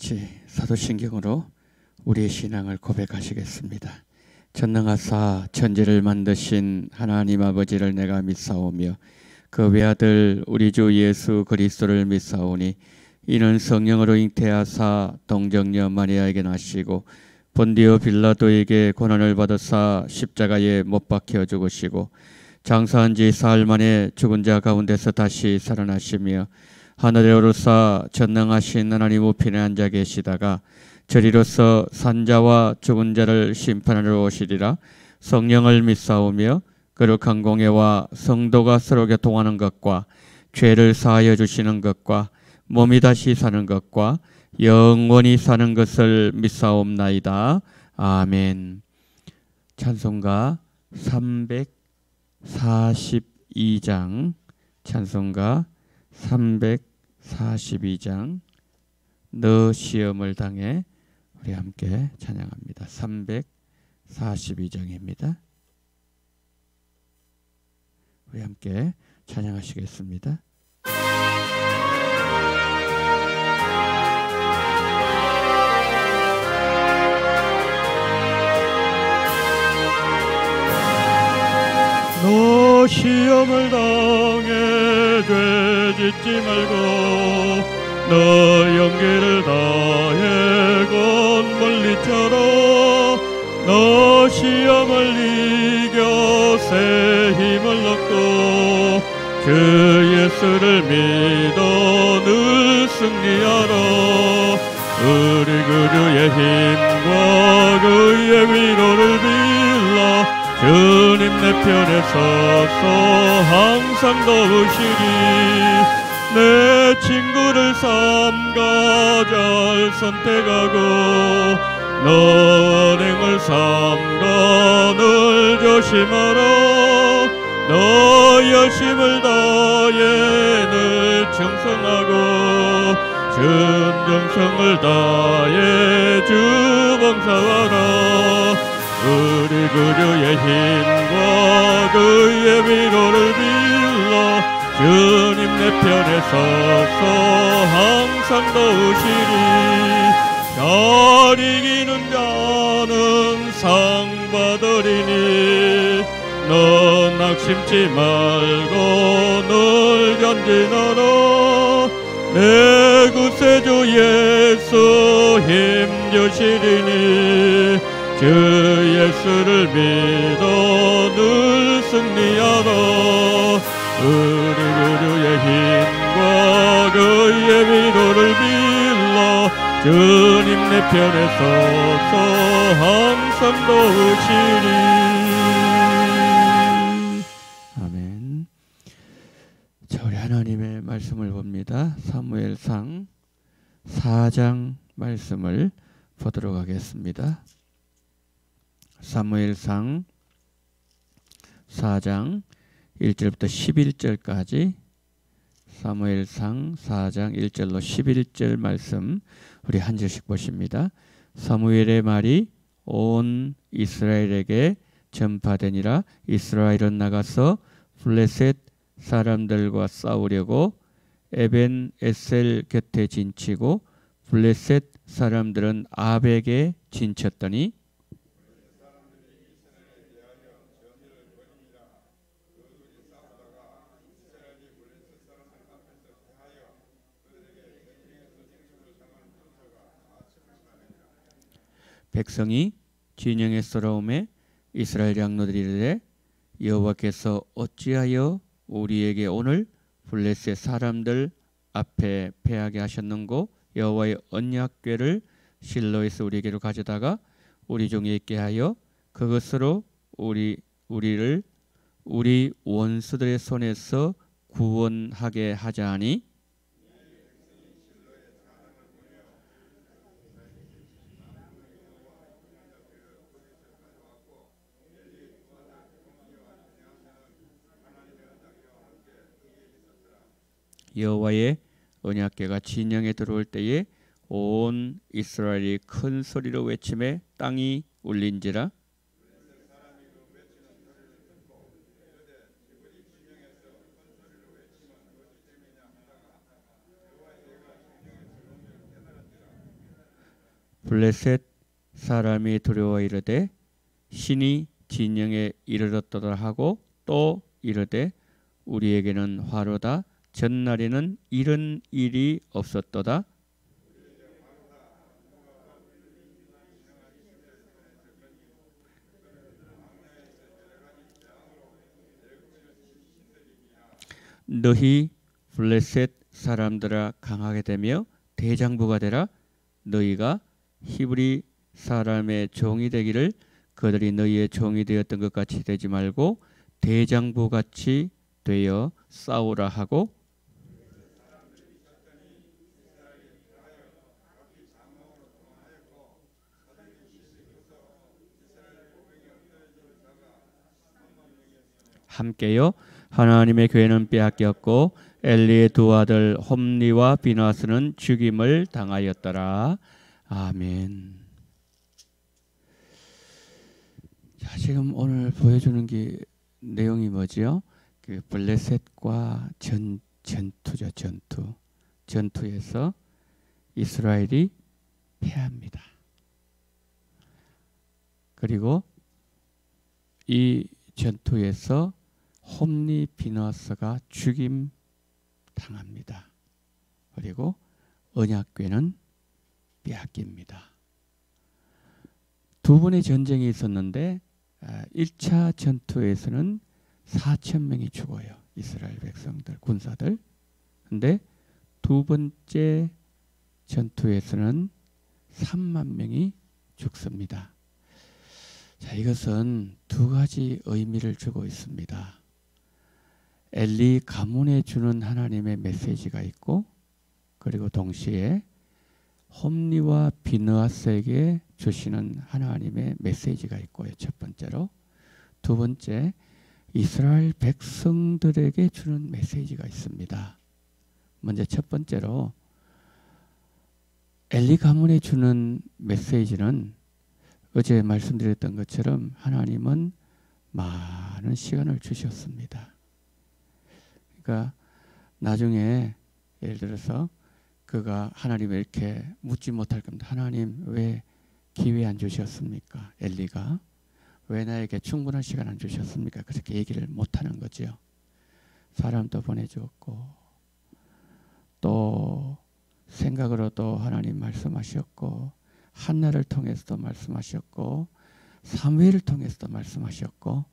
같이 사도신경으로 우리의 신앙을 고백하시겠습니다. 전능하사 천지를 만드신 하나님 아버지를 내가 믿사오며 그 외아들 우리 주 예수 그리스도를 믿사오니 이는 성령으로 잉태하사 동정녀 마리아에게 나시고 본디오 빌라도에게 고난을 받으사 십자가에 못 박혀 죽으시고 장사한 지 사흘 만에 죽은 자 가운데서 다시 살아나시며 하늘에 오르사 전능하신 하나님 우편에 앉아 계시다가 저리로서 산자와 죽은 자를 심판하러 오시리라. 성령을 믿사오며 거룩한 공예와 성도가 서로 교통하는 것과 죄를 사하여 주시는 것과 몸이 다시 사는 것과 영원히 사는 것을 믿사옵나이다. 아멘. 찬송가 342장 찬송가 342장 너 시험을 당해 우리 함께 찬양합니다. 342장입니다. 우리 함께 찬양하시겠습니다. 너 시험을 당해 죄 짓지 말고 너 용기를 다해 곧 멀리처럼 너 시험을 이겨 새 힘을 얻고 주 예수를 믿어 늘 승리하라. 우리 구주의 힘과 그의 위로를 빌라. 주님 내 편에 서서 항상 도우시리. 내 친구를 삼가 잘 선택하고 너 언행을 삼가 늘 조심하라. 너 열심을 다해 늘 충성하고 준정성을 다해 주 봉사하라. 우리 구주의 힘과 그의 위로를 빌라. 주님 내 편에 서서 항상 도우시리. 잘 이기는 자는 상 받으리니 넌 낙심치 말고 늘 전진하라. 내 구세주 예수 힘 주시리니 주 예수를 믿어 늘 승리하라. 우리 구주의 힘과 그의 위로를 빌라. 주님 내 편에 서서 항상 도우시리. 아멘. 자, 우리 하나님의 말씀을 봅니다. 사무엘상 4장 말씀을 보도록 하겠습니다. 사무엘상 4장 1절부터 11절까지 사무엘상 4장 1절로 11절 말씀 우리 한 절씩 보십니다. 사무엘의 말이 온 이스라엘에게 전파되니라. 이스라엘은 나가서 블레셋 사람들과 싸우려고 에벤 에셀 곁에 진치고 블레셋 사람들은 아벡에 진쳤더니 백성이 진영에 썰어오매 이스라엘 장로들이 이르되 여호와께서 어찌하여 우리에게 오늘 블레셋 사람들 앞에 패하게 하셨는고 여호와의 언약궤를 실로에서 우리에게로 가져다가 우리 종에 있게 하여 그것으로 우리를 우리 원수들의 손에서 구원하게 하자 하니 여호와의 언약궤가 진영에 들어올 때에 온 이스라엘이 큰 소리로 외치매 땅이 울린지라. 블레셋 사람이 두려워 이르되 신이 진영에 이르렀도다 하고 또 이르되 우리에게는 화로다 전날에는 이런 일이 없었도다. 너희 블레셋 사람들아 강하게 되며 대장부가 되라. 너희가 히브리 사람의 종이 되기를 그들이 너희의 종이 되었던 것 같이 되지 말고 대장부 같이 되어 싸우라 하고 함께요. 하나님의 교회는 빼앗겼고 엘리의 두 아들 홈리와 비나스는 죽임을 당하였더라. 아멘. 자, 지금 오늘 보여주는 게 내용이 뭐지요? 그 블레셋과 전투죠. 전투에서 이스라엘이 패합니다. 그리고 이 전투에서 홈리 비너스가 죽임 당합니다. 그리고 언약궤는 빼앗깁니다. 두 번의 전쟁이 있었는데 1차 전투에서는 4,000명이 죽어요. 이스라엘 백성들, 군사들. 근데 두 번째 전투에서는 3만 명이 죽습니다. 자, 이것은 두 가지 의미를 주고 있습니다. 엘리 가문에 주는 하나님의 메시지가 있고 그리고 동시에 홈리와 비느하스에게 주시는 하나님의 메시지가 있고요. 첫 번째로. 두 번째, 이스라엘 백성들에게 주는 메시지가 있습니다. 먼저 첫 번째로 엘리 가문에 주는 메시지는 어제 말씀드렸던 것처럼 하나님은 많은 시간을 주셨습니다. 그러니까 나중에 예를 들어서 그가 하나님을 이렇게 묻지 못할 겁니다. 하나님 왜 기회 안 주셨습니까? 엘리가 왜 나에게 충분한 시간 안 주셨습니까? 그렇게 얘기를 못하는 거죠. 사람도 보내주었고 또 생각으로도 하나님 말씀하셨고 한나를 통해서도 말씀하셨고 사무엘을 통해서도 말씀하셨고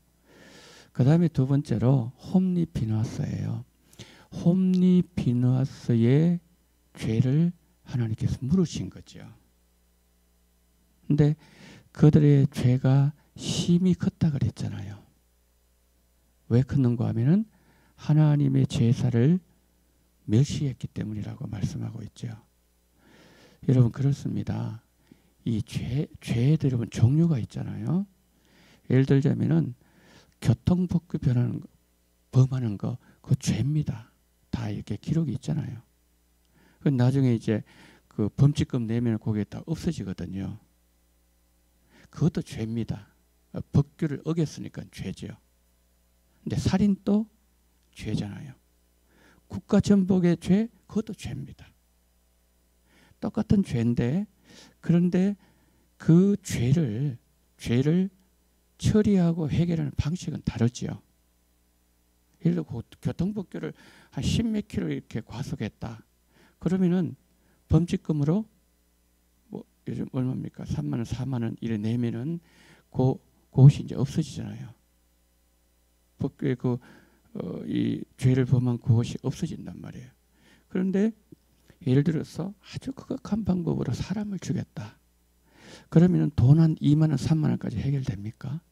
그 다음에 두 번째로 홈리 비느하스예요. 홈리 비느하스의 죄를 하나님께서 물으신 거죠. 근데 그들의 죄가 심히 컸다 그랬잖아요. 왜 컸는가 하면은 하나님의 제사를 멸시했기 때문이라고 말씀하고 있죠. 여러분 그렇습니다. 이 죄에 여러분 종류가 있잖아요. 예를 들자면은 교통법규 변하는 거, 범하는 거, 그 죄입니다. 다 이렇게 기록이 있잖아요. 그 나중에 이제 그 범칙금 내면 그게 다 없어지거든요. 그것도 죄입니다. 법규를 어겼으니까 죄죠. 근데 살인도 죄잖아요. 국가 전복의 죄, 그것도 죄입니다. 똑같은 죄인데 그런데 그 죄를 처리하고 해결하는 방식은 다르지요. 예를 들어 교통법규를 한 10몇 킬로 이렇게 과속했다. 그러면은 범칙금으로 뭐 요즘 얼마입니까? 3만 원, 4만 원 이래 내면은 그것이 이제 없어지잖아요. 법규에 이 죄를 범한 그것이 없어진단 말이에요. 그런데 예를 들어서 아주 극악한 방법으로 사람을 죽였다. 그러면 돈 한 2만 원, 3만 원까지 해결됩니까?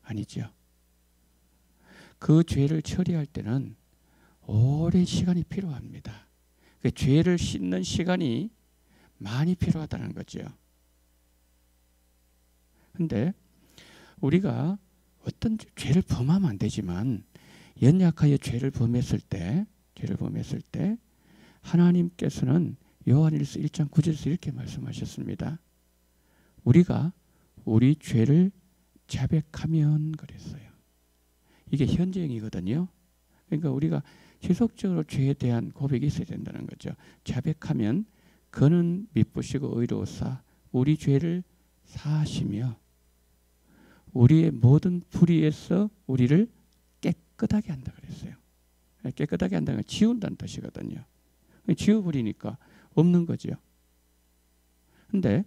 아니죠. 그 죄를 처리할 때는 오랜 시간이 필요합니다. 그 죄를 씻는 시간이 많이 필요하다는 거죠. 근데 우리가 어떤 죄를 범하면 안 되지만 연약하여 죄를 범했을 때 하나님께서는 요한일서 1장 9절에서 이렇게 말씀하셨습니다. 우리가 우리 죄를 자백하면 그랬어요. 이게 현재형이거든요. 그러니까 우리가 지속적으로 죄에 대한 고백이 있어야 된다는 거죠. 자백하면 그는 미쁘시고 의로우사 우리 죄를 사하시며 우리의 모든 불의에서 우리를 깨끗하게 한다 그랬어요. 깨끗하게 한다는 건 지운다는 뜻이거든요. 지워버리니까 없는 거죠. 근데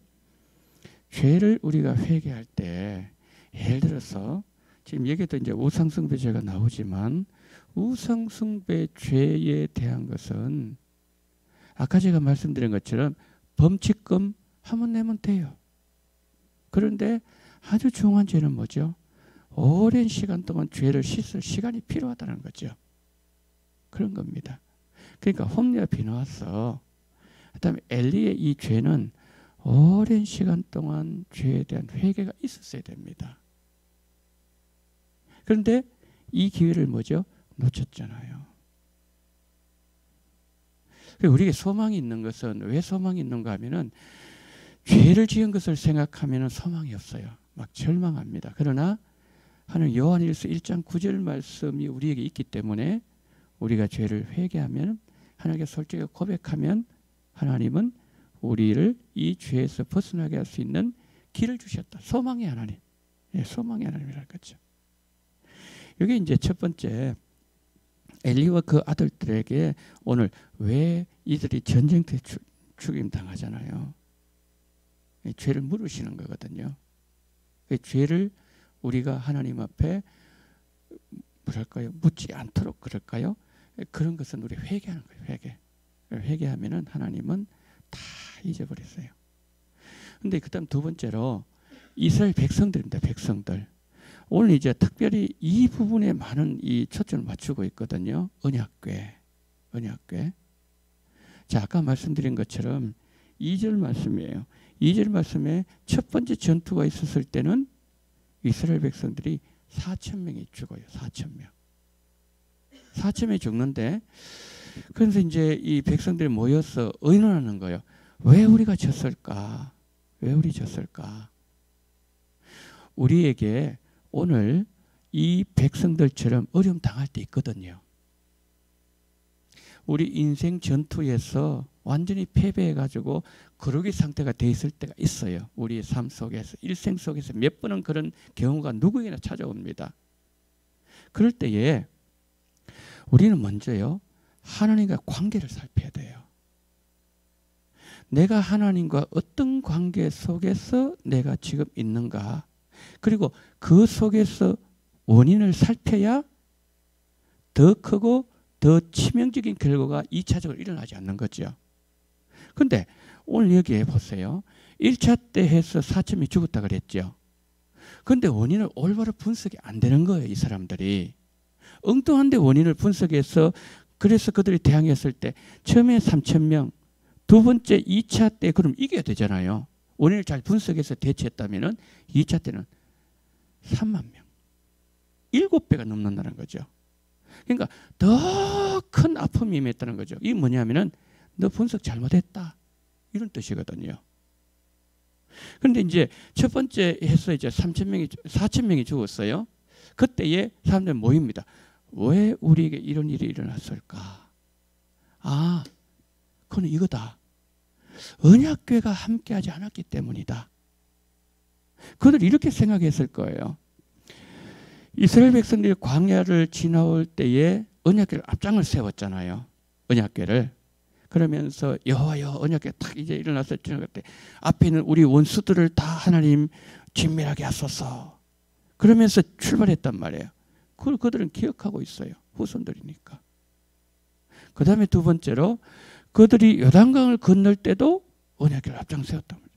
죄를 우리가 회개할 때 예를 들어서 지금 여기도 이제 우상숭배 죄가 나오지만 우상숭배 죄에 대한 것은 아까 제가 말씀드린 것처럼 범칙금 한번 내면 돼요. 그런데 아주 중요한 죄는 뭐죠? 오랜 시간 동안 죄를 씻을 시간이 필요하다는 거죠. 그런 겁니다. 그러니까 홈리와 비누아서 그다음에 엘리의 이 죄는 오랜 시간 동안 죄에 대한 회개가 있었어야 됩니다. 그런데 이 기회를 뭐죠? 놓쳤잖아요. 우리에게 소망이 있는 것은 왜 소망이 있는가 하면은 죄를 지은 것을 생각하면 소망이 없어요. 막 절망합니다. 그러나 하는 요한일서 1장 9절 말씀이 우리에게 있기 때문에 우리가 죄를 회개하면 하나님께 솔직히 고백하면 하나님은 우리를 이 죄에서 벗어나게 할 수 있는 길을 주셨다. 소망의 하나님. 예, 소망의 하나님이라는 거죠. 여기 이제 첫 번째 엘리와 그 아들들에게 오늘 왜 이들이 전쟁터에 죽임 당하잖아요. 죄를 물으시는 거거든요. 죄를 우리가 하나님 앞에 뭐랄까요? 묻지 않도록 그럴까요? 그런 것은 우리 회개하는 거예요. 회개. 회개하면은 하나님은 다 잊어버렸어요. 근데 그다음 두 번째로 이스라엘 백성들입니다. 백성들. 오늘 이제 특별히 이 부분에 많은 이 초점을 맞추고 있거든요. 언약궤. 언약궤. 자, 아까 말씀드린 것처럼 2절 말씀이에요. 2절 말씀에 첫 번째 전투가 있었을 때는 이스라엘 백성들이 4,000명이 죽어요. 4,000명. 4,000명이 죽는데 그래서 이제 이 백성들이 모여서 의논하는 거예요. 왜 우리가 졌을까? 왜 우리 졌을까? 우리에게 오늘 이 백성들처럼 어려움 당할 때 있거든요. 우리 인생 전투에서 완전히 패배해가지고 거르기 상태가 돼 있을 때가 있어요. 우리의 삶 속에서 일생 속에서 몇 번은 그런 경우가 누구에게나 찾아옵니다. 그럴 때에 우리는 먼저요 하나님과 관계를 살펴야 돼요. 내가 하나님과 어떤 관계 속에서 내가 지금 있는가, 그리고 그 속에서 원인을 살펴야 더 크고 더 치명적인 결과가 2차적으로 일어나지 않는 거죠. 그런데 오늘 여기에 보세요. 1차 때 해서 4,000명이 죽었다 그랬죠. 그런데 원인을 올바로 분석이 안 되는 거예요. 이 사람들이. 엉뚱한데 원인을 분석해서 그래서 그들이 대항했을 때 처음에 3,000명, 두 번째 2차 때 그럼 이겨야 되잖아요. 원인을 잘 분석해서 대처했다면 2차 때는 3만 명. 7배가 넘는다는 거죠. 그러니까 더 큰 아픔이 임했다는 거죠. 이게 뭐냐면은 너 분석 잘못했다. 이런 뜻이거든요. 그런데 이제 첫 번째 해서 이제 4,000명이 죽었어요. 그때에 사람들이 모입니다. 왜 우리에게 이런 일이 일어났을까? 아, 그건 이거다. 언약궤가 함께하지 않았기 때문이다. 그들이 이렇게 생각했을 거예요. 이스라엘 백성들이 광야를 지나올 때에 언약궤를 앞장을 세웠잖아요. 언약궤를. 그러면서 여호와여 언약궤 딱 이제 일어났을 때 앞에 있는 우리 원수들을 다 하나님 진멸하게 하소서. 그러면서 출발했단 말이에요. 그걸 그들은 기억하고 있어요. 후손들이니까. 그 다음에 두 번째로 그들이 요단강을 건널 때도 언약궤를 앞장 세웠단 말이에요.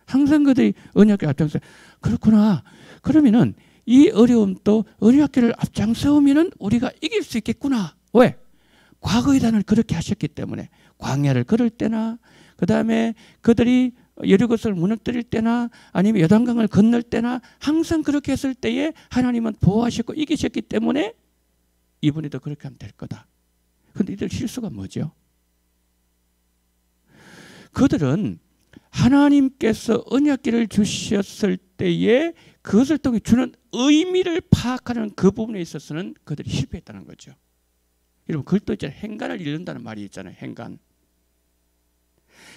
항상 그들이 언약궤를 앞장 세워. 그렇구나. 그러면은 이 어려움도 언약궤를 앞장 세우면은 우리가 이길 수 있겠구나. 왜? 과거의 단을 그렇게 하셨기 때문에 광야를 걸을 때나 그 다음에 그들이 여리고성을 무너뜨릴 때나 아니면 요단강을 건널 때나 항상 그렇게 했을 때에 하나님은 보호하셨고 이기셨기 때문에 이번에도 그렇게 하면 될 거다. 그런데 이들 실수가 뭐죠? 그들은 하나님께서 언약궤를 주셨을 때에 그것을 통해 주는 의미를 파악하는 그 부분에 있어서는 그들이 실패했다는 거죠. 여러분 그걸 또 있잖아요. 행간을 잃는다는 말이 있잖아요. 행간.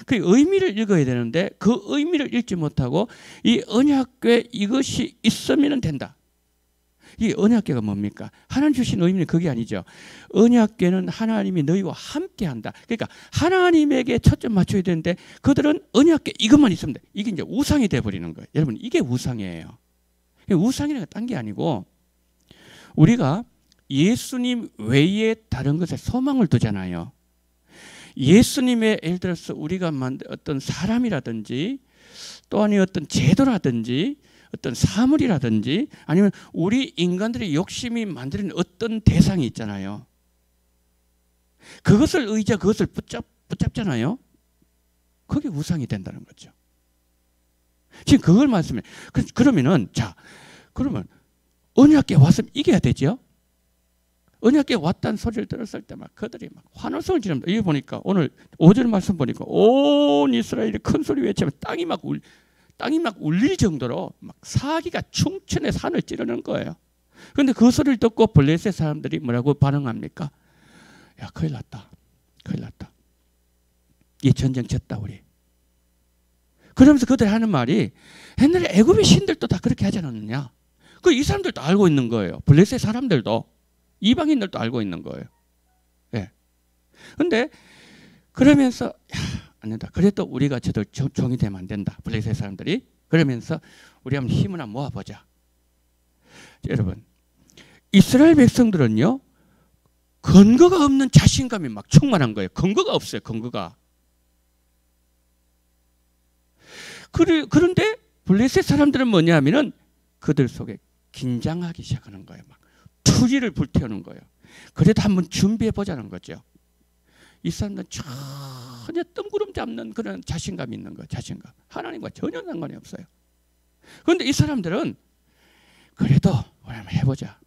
그 의미를 읽어야 되는데 그 의미를 읽지 못하고 이 언약궤 이것이 있으면 된다. 이 언약궤가 뭡니까? 하나님 주신 의미는 그게 아니죠. 언약궤는 하나님이 너희와 함께한다. 그러니까 하나님에게 초점 맞춰야 되는데 그들은 언약궤 이것만 있으면 돼. 이게 이제 우상이 돼버리는 거예요. 여러분 이게 우상이에요. 우상이라는 게 딴 게 아니고 우리가 예수님 외에 다른 것에 소망을 두잖아요. 예수님의 예를 들어서 우리가 만든 어떤 사람이라든지 또 아니 어떤 제도라든지 어떤 사물이라든지 아니면 우리 인간들의 욕심이 만드는 어떤 대상이 있잖아요. 그것을 의지하고 그것을 붙잡잖아요. 그게 우상이 된다는 거죠. 지금 그걸 말씀해. 그러면은 자, 그러면 언약궤 왔으면 이겨야 되죠. 언약궤 왔다는 소리를 들었을 때 막 그들이 막 환호성을 지릅니다. 이거 보니까 오늘 5절 말씀 보니까 온 이스라엘이 큰 소리 외치면 땅이 막 울릴 정도로 막 사기가 충천의 산을 찌르는 거예요. 그런데 그 소리를 듣고 블레셋 사람들이 뭐라고 반응합니까? 야, 큰일 났다. 큰일 났다. 이 전쟁 졌다 우리. 그러면서 그들이 하는 말이 옛날에 애굽의 신들도 다 그렇게 하지 않았느냐. 그 이 사람들도 알고 있는 거예요. 블레셋 사람들도. 이방인들도 알고 있는 거예요. 예. 근데 그러면서 야, 안 된다. 그래도 우리가 저들 종이 되면 안 된다. 블레셋 사람들이. 그러면서 우리 한번 힘을 한번 모아보자. 여러분, 이스라엘 백성들은요. 근거가 없는 자신감이 막 충만한 거예요. 근거가 없어요. 근거가. 그런데 블레셋 사람들은 뭐냐면은 그들 속에 긴장하기 시작하는 거예요. 막 투지를 불태우는 거예요. 그래도 한번 준비해 보자는 거죠. 이 사람들은 전혀 뜬구름 잡는 그런 자신감이 있는 거예요. 자신감. 하나님과 전혀 상관이 없어요. 그런데 이 사람들은 그래도 우리 한번 해보자.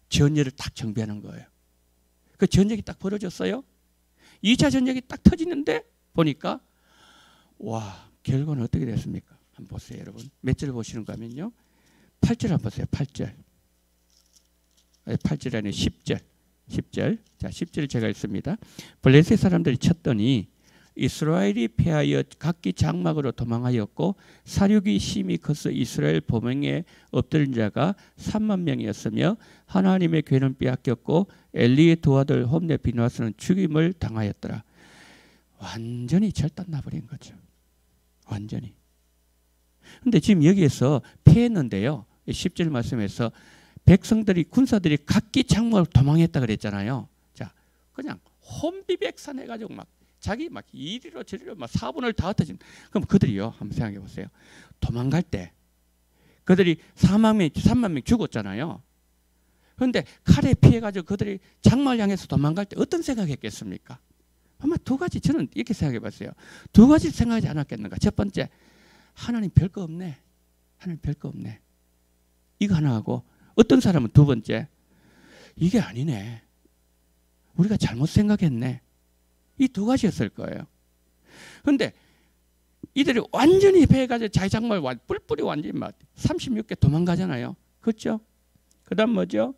전열을 딱 정비하는 거예요. 그 전쟁이 딱 벌어졌어요. 2차 전쟁이 딱 터지는데 보니까 와, 결과는 어떻게 됐습니까? 한번 보세요, 여러분. 몇 절 보시는가 하면요. 8절 한번 보세요. 8절. 8절 아니에요. 10절. 10절. 자, 10절 제가 읽습니다. 블레셋 사람들이 쳤더니 이스라엘이 패하여 각기 장막으로 도망하였고 사륙이 심히 커서 이스라엘 보명에 엎드린 자가 3만 명이었으며 하나님의 궤는 빼앗겼고 엘리의 두 아들 홈리 비누아스는 죽임을 당하였더라. 완전히 절단나버린 거죠. 완전히. 근데 지금 여기에서 피했는데요. 10절 말씀에서 백성들이 군사들이 각기 장막으로 도망했다 그랬잖아요. 자, 그냥 혼비백산 해가지고 막 자기 막 이리로 저리로 막 사분을 다 흩어진. 그럼 그들이요. 한번 생각해 보세요. 도망갈 때 그들이 3만 명 죽었잖아요. 그런데 칼에 피해가지고 그들이 장막을 향해서 도망갈 때 어떤 생각했겠습니까? 아마 두 가지 저는 이렇게 생각해 봤어요. 두 가지 생각하지 않았겠는가. 첫 번째, 하나님 별거 없네. 하나님 별거 없네. 이거 하나 하고 어떤 사람은 두 번째, 이게 아니네. 우리가 잘못 생각했네. 이 두 가지였을 거예요. 그런데 이들이 완전히 배가지고 자기 장막을 뿔뿔이 완전히 막 36개 도망가잖아요. 그렇죠? 그 다음 뭐죠?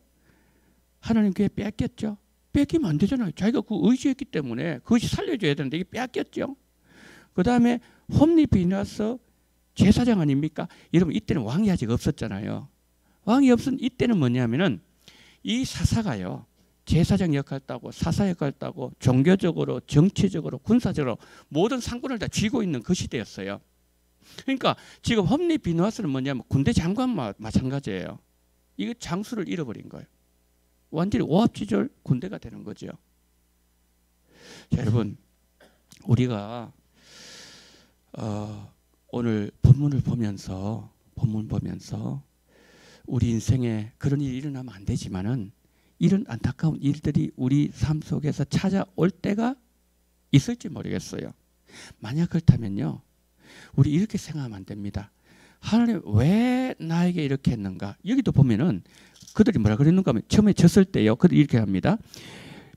하나님 교회 뺏겼죠. 뺏기면 안 되잖아요. 자기가 그 의지했기 때문에 그것이 살려줘야 되는데 이게 뺏겼죠. 그 다음에 홈리 비누아스 제사장 아닙니까? 여러분 이때는 왕이 아직 없었잖아요. 왕이 없은 이때는 뭐냐면은 이 사사가요. 제사장 역할 따고 사사 역할 따고 종교적으로 정치적으로 군사적으로 모든 상권을 다 쥐고 있는 그 시대였어요. 그러니까 지금 홈리 비누아스는 뭐냐면 군대 장관과 마찬가지예요. 이거 장수를 잃어버린 거예요. 완전히 오합지졸 군대가 되는 거죠. 자, 여러분 우리가 오늘 본문 보면서 우리 인생에 그런 일이 일어나면 안 되지만은 이런 안타까운 일들이 우리 삶 속에서 찾아올 때가 있을지 모르겠어요. 만약 그렇다면요, 우리 이렇게 생각하면 안 됩니다. 하나님 왜 나에게 이렇게 했는가? 여기도 보면은 그들이 뭐라 그랬는가 하면 처음에 졌을 때요, 그들이 이렇게 합니다.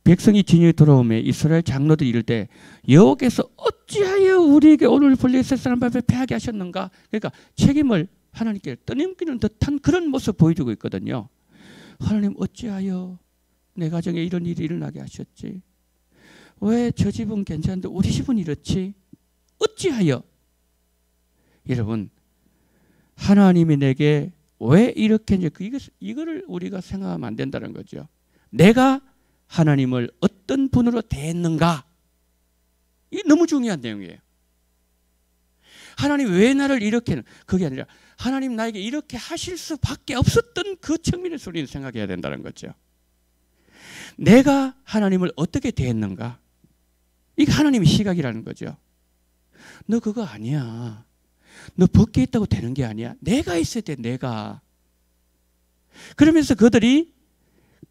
백성이 진영에 돌아오매 이스라엘 장로들이 이를 때 여호와께서 어찌하여 우리에게 오늘 블레셋 사람 앞에 패하게 하셨는가? 그러니까 책임을 하나님께 떠넘기는 듯한 그런 모습 보여주고 있거든요. 하나님 어찌하여 내 가정에 이런 일이 일어나게 하셨지? 왜 저 집은 괜찮은데 우리 집은 이렇지? 어찌하여? 여러분, 하나님이 내게 왜 이렇게 이거를 우리가 생각하면 안 된다는 거죠. 내가 하나님을 어떤 분으로 대했는가? 이게 너무 중요한 내용이에요. 하나님 왜 나를 이렇게, 그게 아니라 하나님 나에게 이렇게 하실 수밖에 없었던 그 측면에서 우리는 생각해야 된다는 거죠. 내가 하나님을 어떻게 대했는가? 이게 하나님의 시각이라는 거죠. 너 그거 아니야. 너 밖에 있다고 되는 게 아니야. 내가 있어야 돼, 내가. 그러면서 그들이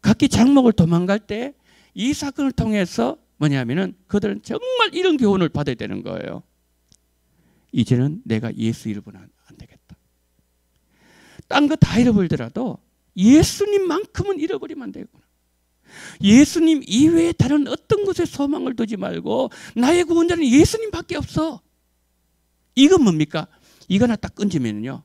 각기 장목을 도망갈 때 이 사건을 통해서 뭐냐면은 그들은 정말 이런 교훈을 받아야 되는 거예요. 이제는 내가 예수 잃어버리면 안 되겠다. 딴 거 다 잃어버리더라도 예수님만큼은 잃어버리면 안 되겠구나. 예수님 이외에 다른 어떤 곳에 소망을 두지 말고 나의 구원자는 예수님밖에 없어. 이건 뭡니까? 이거 하나 딱 끈지면요,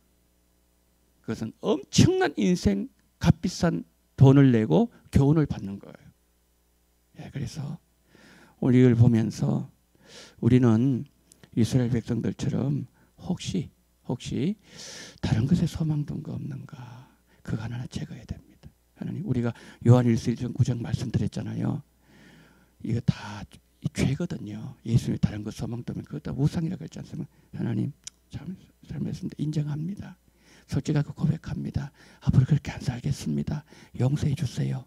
그것은 엄청난 인생 값비싼 돈을 내고 교훈을 받는 거예요. 예, 그래서 오늘 이걸 보면서 우리는 이스라엘 백성들처럼 혹시 다른 것에 소망 둔 거 없는가? 그거 하나 제거해야 됩니다. 하나님, 우리가 요한일서 1장 9장 말씀드렸잖아요. 이거 다 죄거든요. 예수님이 다른 것 소망 두면 그거 다 우상이라고 했지 않습니까? 하나님, 참 잘못했습니다. 인정합니다. 솔직하게 고백합니다. 앞으로 그렇게 안 살겠습니다. 용서해 주세요.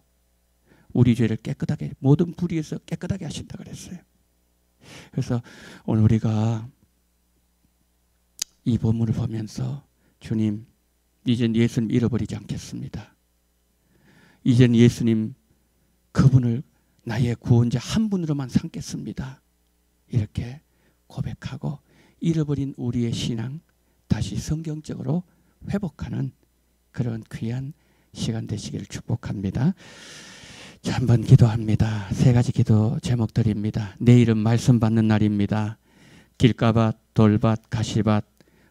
우리 죄를 깨끗하게, 모든 불의에서 깨끗하게 하신다 그랬어요. 그래서 오늘 우리가 이 본문을 보면서 주님, 이젠 예수님 잃어버리지 않겠습니다. 이젠 예수님 그분을 나의 구원자 한 분으로만 삼겠습니다. 이렇게 고백하고 잃어버린 우리의 신앙 다시 성경적으로 회복하는 그런 귀한 시간 되시기를 축복합니다. 자, 한번 기도합니다. 세 가지 기도 제목 드립니다. 내일은 말씀 받는 날입니다. 길가밭, 돌밭, 가시밭.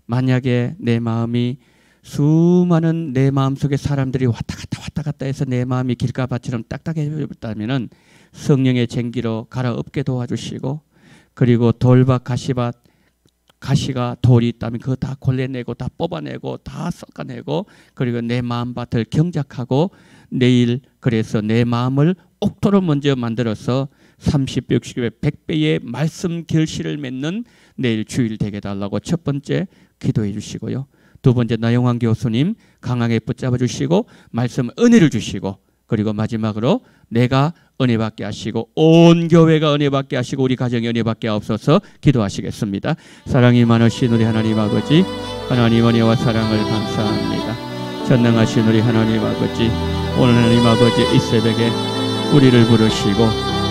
만약에 내 마음이 수많은 내 마음속에 사람들이 왔다 갔다 해서 내 마음이 길가밭처럼 딱딱해졌다면 성령의 쟁기로 갈아엎게 도와주시고, 그리고 돌밭, 가시밭, 가시가 돌이 있다면 그거 다 골라내고 다 뽑아내고 다 섞어내고, 그리고 내 마음밭을 경작하고 내일 그래서 내 마음을 옥토로 먼저 만들어서 30배, 60배, 100배의 말씀 결실을 맺는 내일 주일 되게 달라고 첫 번째 기도해 주시고요. 두 번째, 나영환 교수님 강하게 붙잡아 주시고 말씀 은혜를 주시고, 그리고 마지막으로 내가 은혜 받게 하시고 온 교회가 은혜 받게 하시고 우리 가정이 은혜 받게 하옵소서 기도하시겠습니다. 사랑이 많으신 우리 하나님 아버지, 하나님 은혜와 사랑을 감사합니다. 전능하신 우리 하나님 아버지, 오늘 하나님 아버지 이 새벽에 우리를 부르시고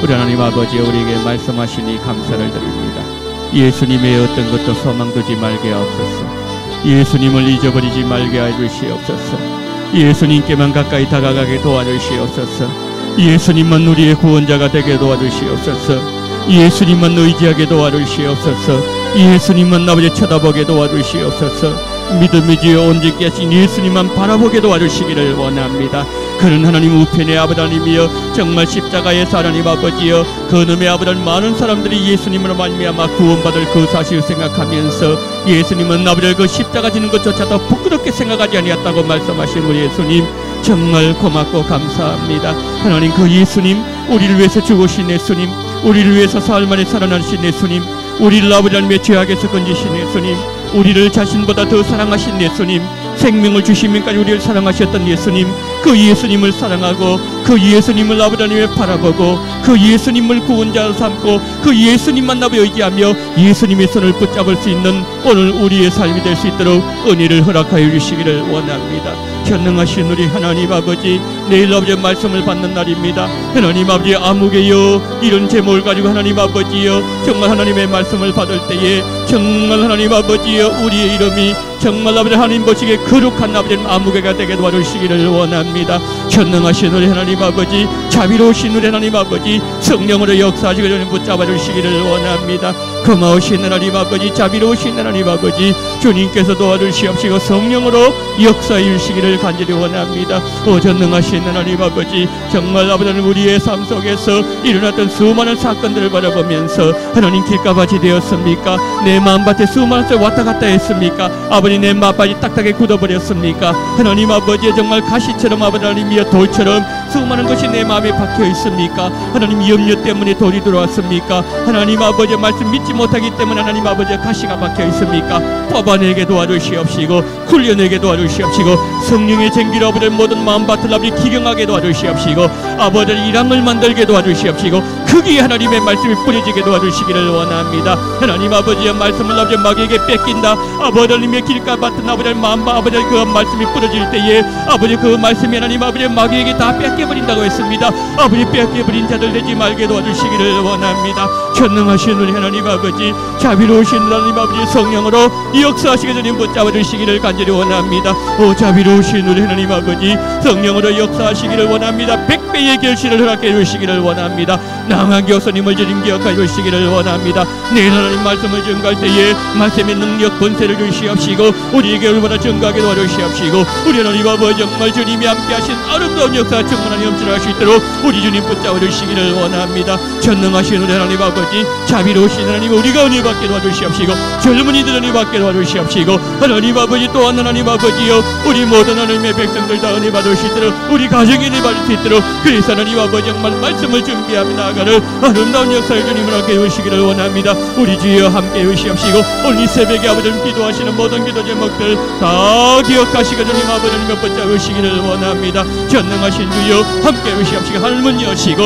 우리 하나님 아버지 우리에게 말씀하시니 감사를 드립니다. 예수님의 어떤 것도 소망 두지 말게 하옵소서. 예수님을 잊어버리지 말게 해주시옵소서. 예수님께만 가까이 다가가게 도와주시옵소서. 예수님만 우리의 구원자가 되게 도와주시옵소서. 예수님만 의지하게 도와주시옵소서. 예수님만 아버지 쳐다보게 도와주시옵소서. 믿음의 주여 온전케 하신 예수님만 바라보게 도와주시기를 원합니다. 그런 하나님 우편의 아버지 하나님이여, 정말 십자가에서 하나님 아버지여 그놈의 아버지 많은 사람들이 예수님으로 말미암아 구원받을 그 사실을 생각하면서 예수님은 아버지 그 십자가 지는 것조차도 부끄럽게 생각하지 아니했다고 말씀하신 우리 예수님, 정말 고맙고 감사합니다. 하나님, 그 예수님, 우리를 위해서 죽으신 예수님, 우리를 위해서 사흘 만에 살아나신 예수님, 우리를 아버지 하나님의 죄악에서 건지신 예수님, 우리를 자신보다 더 사랑하신 예수님, 생명을 주시면까지 우리를 사랑하셨던 예수님, 그 예수님을 사랑하고 그 예수님을 아버지 하나님을 바라보고 그 예수님을 구원자로 삼고 그 예수님만 나를 의지하며 예수님의 손을 붙잡을 수 있는 오늘 우리의 삶이 될 수 있도록 은혜를 허락하여 주시기를 원합니다. 전능하신 우리 하나님 아버지, 내일 아버지 말씀을 받는 날입니다. 하나님 아버지, 아무개여 이런 제목을 가지고 하나님 아버지여 정말 하나님의 말씀을 받을 때에 정말 하나님 아버지여 우리의 이름이 정말 아버지 하나님 보시기에 거룩한 아버지 아무개가 되게 도와주시기를 원합니다. 전능하신 우리 하나님 아버지, 자비로우신 우리 하나님 아버지, 성령으로 역사하시고 저는 붙잡아 주시기를 원합니다. 고마우신 하나님 아버지, 자비로우신 하나님 아버지, 주님께서 도와주시옵시고 성령으로 역사해 주시기를 간절히 원합니다. 오 전능하신 하나님 아버지, 정말 아버지는 우리의 삶 속에서 일어났던 수많은 사건들을 바라보면서 하나님 길가밭이 되었습니까? 내 마음밭에 수많은 썰 왔다 갔다 했습니까? 아버지 내 마음밭이 딱딱하게 굳어버렸습니까? 하나님 아버지 정말 가시처럼 아버지 하나님이여 돌처럼 수많은 것이 내 마음에 박혀 있습니까? 하나님 염려 때문에 돌이 들어왔습니까? 하나님 아버지 말씀 믿지 못하기 때문에 하나님 아버지 가시가 박혀 있습니까? 뽑아내게 도와주시옵시고 훈련하게 도와주시옵시고 성령의 쟁기로 아버지 모든 마음밭을 아버지 기경하게 도와주시옵시고 아버지 일함을 만들게 도와주시옵시고 거기에 하나님의 말씀이 뿌려지게 도와주시기를 원합니다. 하나님 아버지의 말씀을 아버지 마귀에게 뺏긴다. 아버지 하나님의 길가밭은 아버지 마음과 아버지 그 말씀이 뿌려질 때에 아버지 그 말씀이 하나님 아버지 마귀에게 다 뺏겨버린다고 했습니다. 아버지 뺏겨버린 자들 되지 말게 도와주시기를 원합니다. 전능하신 우리 하나님 아버지, 자비로우신 하나님 아버지 성령으로 역사하시게 되는 붙잡아 주시기를 간절히 원합니다. 오 자비로우신 우리 하나님 아버지, 성령으로 역사하시기를 원합니다. 100배의 결실을 허락해 주시기를 원합니다. 남한 교수님을 주님 기억하여 주시기를 원합니다. 내 하나님 말씀을 증거할 때에 말씀의 능력 권세를 주시옵시고 우리에게 얼마나 증거하게 도와주시옵시고 우리 하나님 아버지 정말 주님이 함께하신 아름다운 역사 충만한 염치를 할 수 있도록 우리 주님 붙잡아 주시기를 원합니다. 전능하신 우리 하나님 아버지, 자비로우신 하나님 우리가 은혜 받게 도와주시옵시고 젊은이들 은혜 받게 도와주시옵시고 하나님 아버지 또한 하나님 아버지여 우리 모든 하나님의 백성들 다 은혜 받을 수 있도록 우리 가정이 은혜 받을 수 있도록 그래서 하나님 아버지 정말 말씀을 준비하며 나아가는 아름다운 역사를 주님을 함께 해주시기를 원합니다. 우리 주여 함께 해주시옵시고 오늘 이 새벽에 아버지 기도하시는 모든 기도 제목들 다 기억하시고 주님 아버지 몇 번째 주시기를 원합니다. 전능하신 주여 함께 해주시옵시고 하늘문 여시고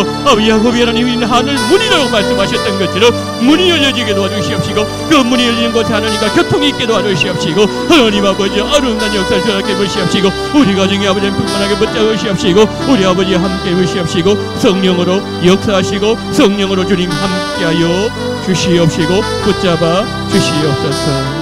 야곱이 하나님 있는 하늘 문이라고 말씀하셨던 것처럼 문이 열려지게 도와주시옵시고 그 문이 열리는 곳에 하나님과 교통이 있게 도와주시옵시고 하나님 아버지 아름다운 역사를 전하게 해주시옵시고 우리 가정의 아버지는 풍만하게 붙잡으시옵시고 우리 아버지 함께 해주시옵시고 성령으로 역사하시고 성령으로 주님 함께하여 주시옵시고 붙잡아 주시옵소서.